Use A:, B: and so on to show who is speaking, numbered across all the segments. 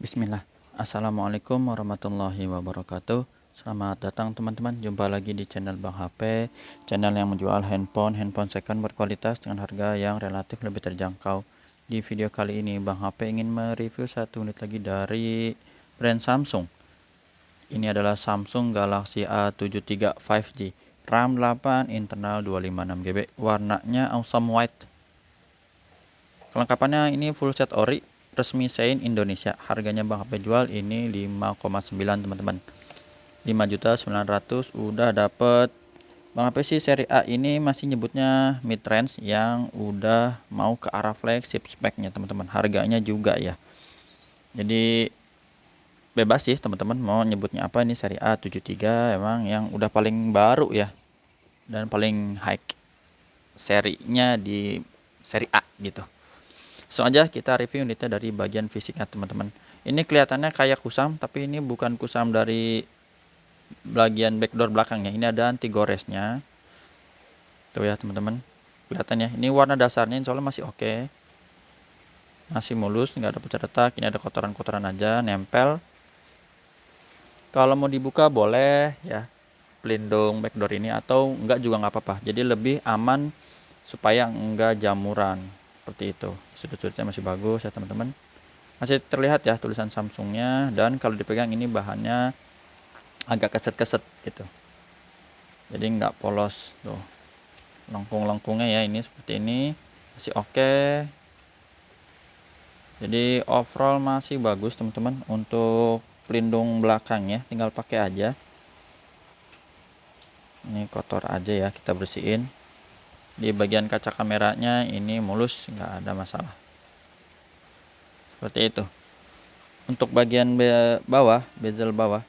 A: Bismillah. Assalamualaikum warahmatullahi wabarakatuh. Selamat datang teman-teman. Jumpa lagi di channel Bang HP, channel yang menjual handphone second berkualitas dengan harga yang relatif lebih terjangkau. Di video kali ini Bang HP ingin mereview satu unit lagi dari brand Samsung. Ini adalah Samsung Galaxy A73 5G, RAM 8, internal 256GB, warnanya awesome white. Kelengkapannya ini full set ori, resmi Sein Indonesia. Harganya Bang HP jual ini 5,9 teman-teman. 5.900.000 udah dapet. Bang HP sih seri A ini masih nyebutnya mid range yang udah mau ke arah flagship speknya teman-teman. Harganya juga ya. Jadi bebas sih teman-teman mau nyebutnya apa. Ini seri A 73 emang yang udah paling baru ya. Dan paling high serinya di seri A gitu. Langsung aja kita review unitnya dari bagian fisiknya teman-teman. Ini kelihatannya kayak kusam, tapi ini bukan kusam dari bagian backdoor belakangnya. Ini ada anti goresnya. Tuh ya teman-teman. Kelihatan ya. Ini warna dasarnya insya Allah masih oke. Masih mulus, nggak ada pecah retak. Ini ada kotoran-kotoran aja, nempel. Kalau mau dibuka boleh ya. Pelindung backdoor ini atau enggak juga nggak apa-apa. Jadi lebih aman supaya enggak jamuran. Seperti itu. Sudut-sudutnya masih bagus ya teman-teman. Masih terlihat ya tulisan Samsungnya, dan kalau dipegang ini bahannya agak keset-keset gitu. Jadi nggak polos tuh. Lengkung-lengkungnya ya ini seperti ini masih oke. Jadi overall masih bagus teman-teman. Untuk pelindung belakangnya tinggal pakai aja. Ini kotor aja ya, kita bersihin. Di bagian kaca kameranya ini mulus, nggak ada masalah. Seperti itu. Untuk bagian bawah, bezel bawah,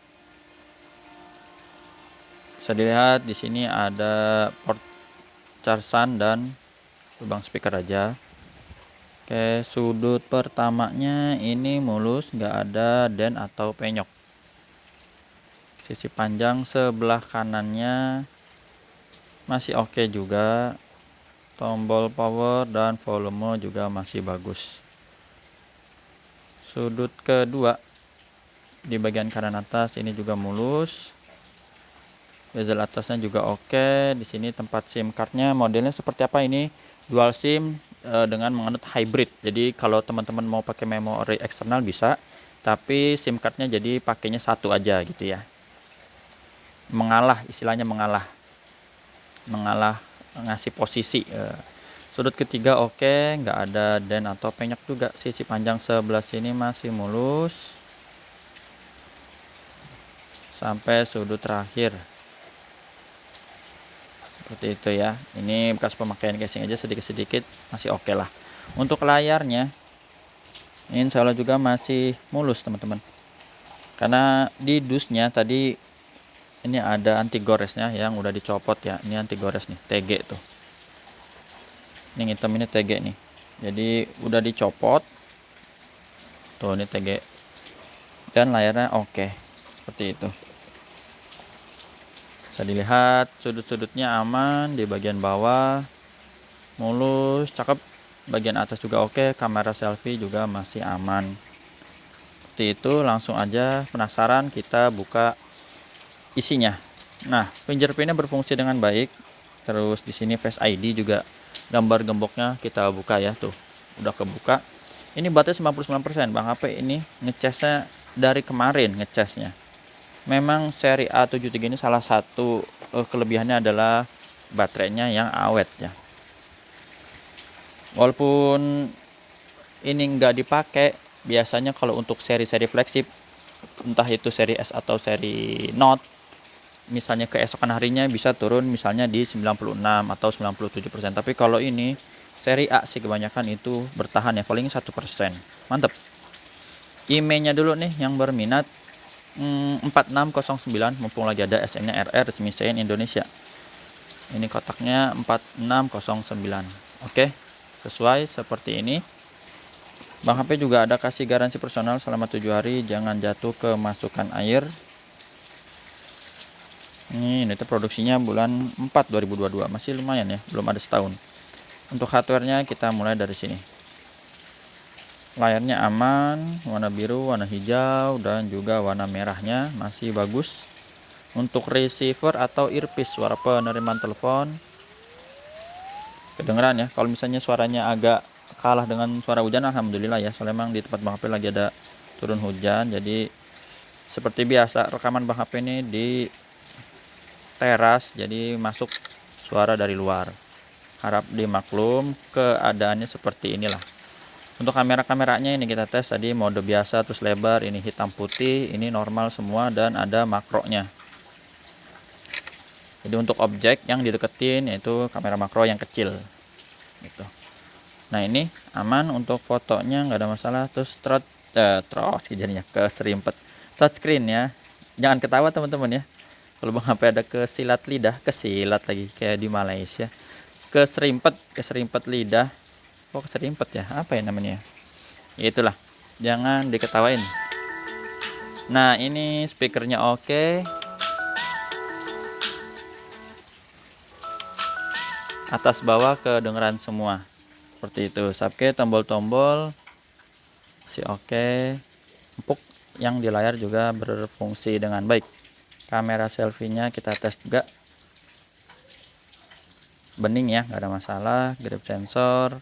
A: bisa dilihat di sini ada port chargean dan lubang speaker aja. Oke, sudut pertamanya ini mulus, nggak ada dent atau penyok. Sisi panjang sebelah kanannya masih oke juga. Tombol power dan volume juga masih bagus. Sudut kedua di bagian kanan atas ini juga mulus. Bezel atasnya juga oke. Di sini tempat SIM cardnya modelnya seperti apa ini? Dual SIM dengan menganut hybrid. Jadi kalau teman-teman mau pakai memori eksternal bisa, tapi SIM cardnya jadi pakainya satu aja gitu ya. Mengalah, istilahnya mengalah ngasih posisi. Sudut ketiga oke, nggak ada dent atau penyok juga. Sisi panjang sebelah sini masih mulus sampai sudut terakhir. Seperti itu ya. Ini bekas pemakaian casing aja sedikit-sedikit masih oke lah. Untuk layarnya insya Allah juga masih mulus teman-teman. Karena di dusnya tadi ini ada anti goresnya yang udah dicopot ya. Ini anti gores nih, TG tuh. Ini hitam ini TG nih. Jadi udah dicopot. Tuh ini TG. Dan layarnya oke. Seperti itu. Bisa dilihat sudut-sudutnya aman, di bagian bawah mulus, cakep. Bagian atas juga oke, kamera selfie juga masih aman. Seperti itu, langsung aja penasaran kita buka isinya. Nah, fingerprintnya berfungsi dengan baik. Terus di sini Face ID juga, gambar gemboknya kita buka ya tuh. Udah kebuka. Ini baterai 99%. Bang HP ini ngecasnya dari kemarin ngecasnya. Memang seri A73 ini salah satu kelebihannya adalah baterainya yang awet ya. Walaupun ini nggak dipakai, biasanya kalau untuk seri-seri flagship, entah itu seri S atau seri Note, misalnya keesokan harinya bisa turun misalnya di 96 atau 97%. Tapi kalau ini seri A sih kebanyakan itu bertahan ya, paling 1%. Mantep. IMEI-nya dulu nih yang berminat. 4609, mumpung lagi ada SM-nya RR resmi Sein Indonesia. Ini kotaknya 4609. Oke, sesuai seperti ini. Bang HP juga ada kasih garansi personal selama 7 hari, jangan jatuh kemasukan air. Ini itu produksinya bulan 4 2022, masih lumayan ya, belum ada setahun. Untuk hardware-nya kita mulai dari sini. layarnya aman, warna biru, warna hijau, dan juga warna merahnya masih bagus. Untuk receiver atau earpiece, suara penerimaan telepon kedengeran ya. Kalau misalnya suaranya agak kalah dengan suara hujan, alhamdulillah ya, soalnya memang di tempat Bang HP lagi ada turun hujan. Jadi seperti biasa rekaman Bang HP ini di teras, jadi masuk suara dari luar. Harap dimaklum, keadaannya seperti inilah. Untuk kamera-kameranya ini kita tes tadi mode biasa, terus lebar, ini hitam putih, ini normal semua, dan ada makronya. Jadi untuk objek yang dideketin yaitu kamera makro yang kecil gitu. Nah ini aman untuk fotonya, nggak ada masalah. Terus terus jadinya keserimpet touchscreen ya, jangan ketawa teman-teman ya. Kalau Bang HP ada kesilat lidah, kesilat lagi kayak di Malaysia, keserimpet lidah. Kok keserimpet ya, apa ya namanya ya, itulah, jangan diketawain. Nah ini speakernya oke, atas bawah kedengeran semua seperti itu. Sabke tombol-tombol si oke, empuk yang di layar juga berfungsi dengan baik. Kamera selfie-nya kita tes juga, bening ya, nggak ada masalah. Grip sensor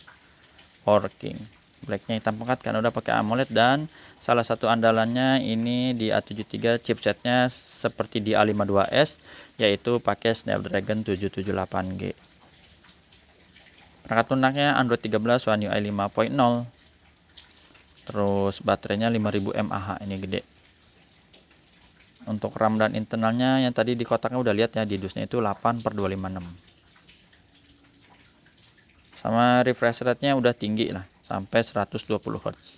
A: working, blacknya hitam pekat karena udah pakai AMOLED. Dan salah satu andalannya ini di A73 chipsetnya seperti di A52s, yaitu pakai Snapdragon 778G. Perangkat lunaknya Android 13 One UI 5.0. Terus baterainya 5000 mAh, ini gede. Untuk RAM dan internalnya yang tadi di kotaknya udah lihat ya, di dusnya itu 8/256. Sama refresh rate-nya udah tinggi lah, sampai 120 Hz.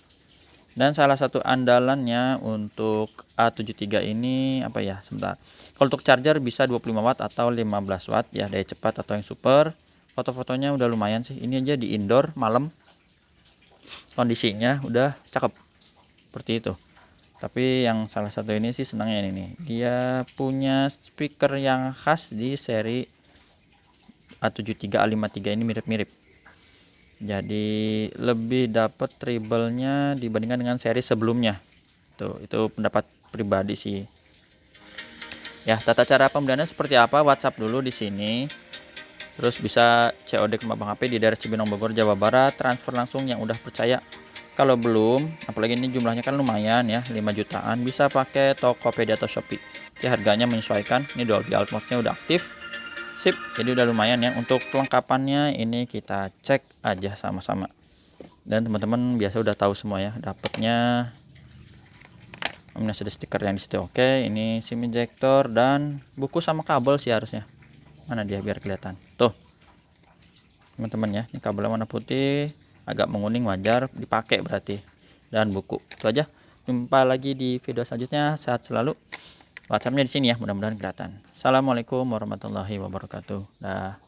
A: Dan salah satu andalannya untuk A73 ini apa ya, sebentar. Kalau untuk charger bisa 25 watt atau 15 watt ya, daya cepat atau yang super. Foto-fotonya udah lumayan sih. Ini aja di indoor malam, kondisinya udah cakep seperti itu. Tapi yang salah satu ini sih senangnya ini nih, dia punya speaker yang khas di seri A73 A53 ini, mirip-mirip. Jadi lebih dapat treble-nya dibandingkan dengan seri sebelumnya. Itu pendapat pribadi sih. Ya, tata cara pembeliannya seperti apa? WhatsApp dulu di sini. Terus bisa COD ke Bang HP di daerah Cibinong, Bogor, Jawa Barat. Transfer langsung yang udah percaya. Kalau belum, apalagi ini jumlahnya kan lumayan ya, 5 jutaan, bisa pakai Tokopedia atau Shopee. Ya harganya menyesuaikan. Ini Dolby Atmos-nya udah aktif. Sip, jadi udah lumayan ya. Untuk kelengkapannya ini kita cek aja sama-sama. Dan teman-teman biasa udah tahu semua ya, dapatnya ini ada stiker yang di situ. Oke, ini SIM injector dan buku sama kabel sih harusnya. Mana dia biar kelihatan. Tuh. Teman-teman ya, ini kabelnya warna putih, agak menguning wajar, dipakai berarti. Dan buku. Itu aja. Jumpa lagi di video selanjutnya. Sehat selalu. WhatsApp-nya di sini ya, mudah-mudahan kelihatan. Assalamualaikum warahmatullahi wabarakatuh. Dah.